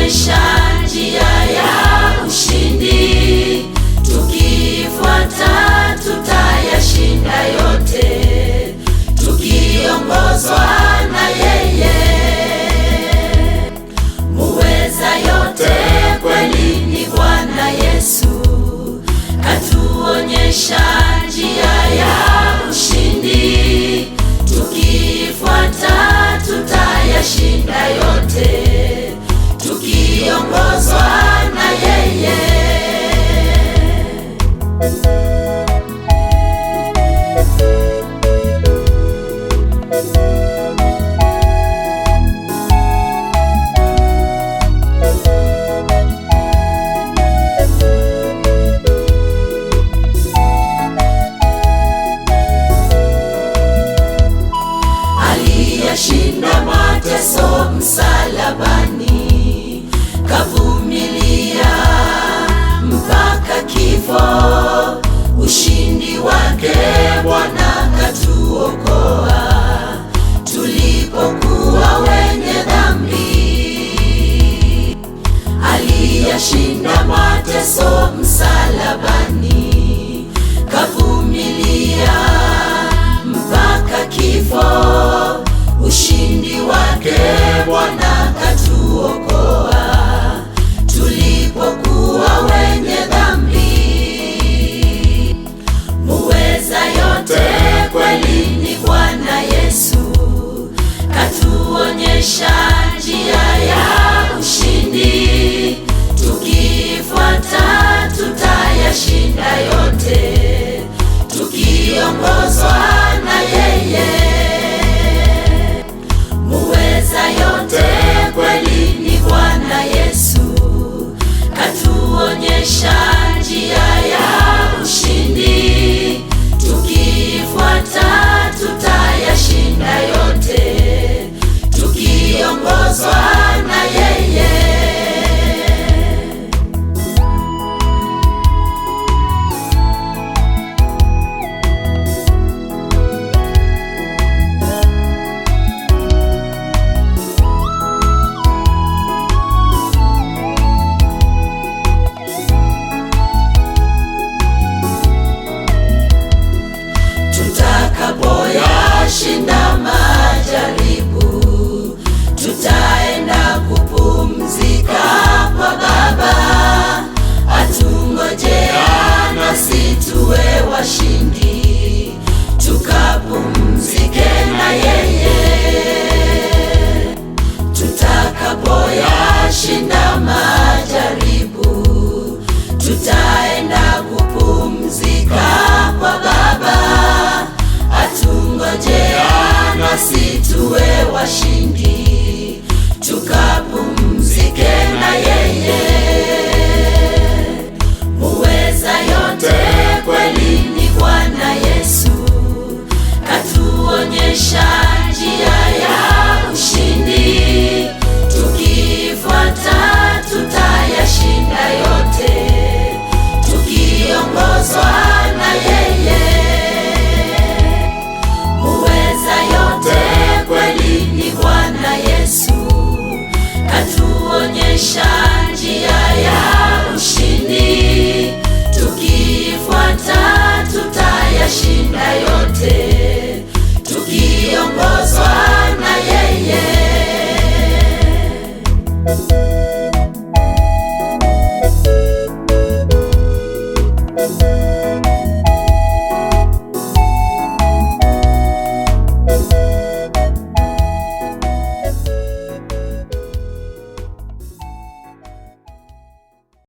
Katuonyesha njia ya ushindi, tukifuata tutayashinda yote, tukiongozwa na yeye. Muweza yote kweli ni Bwana Yesu. Katuonyesha njia ya ushindi, tukifuata tutayashinda yote, tukiongozwa na yeye. Aliyashinda mateso msalabani, kavumilia mpaka kifo. Ushindi wake Bwana katuokoa, tulipokuwa wenye dhambi. Aliyashinda mateso msalabani, kavumilia mpaka kifo. Ushindi wake Bwana katuokoa, tulipokuwa wenye dhambi. Muweza yote kweli ni Bwana Yesu. Katuonyesha njia ya ushindi, tukifuata tutayashinda yote, tukiongozwa na yeye. Muweza yote kweli ni Bwana Yesu. Katuonyesha njia ya ushindi, tukifuata tutayashinda yote, tukiongozwa na yeye. Tutakapoyashinda majaribu, tutaenda kupumzika kwa Baba. Atungojea nasi tuwe washindi, tukapumzike na yeye. Tutakapoyashinda majaribu, tutaenda kupumzika kwa Baba. Atungojea nasi tuwe washindi,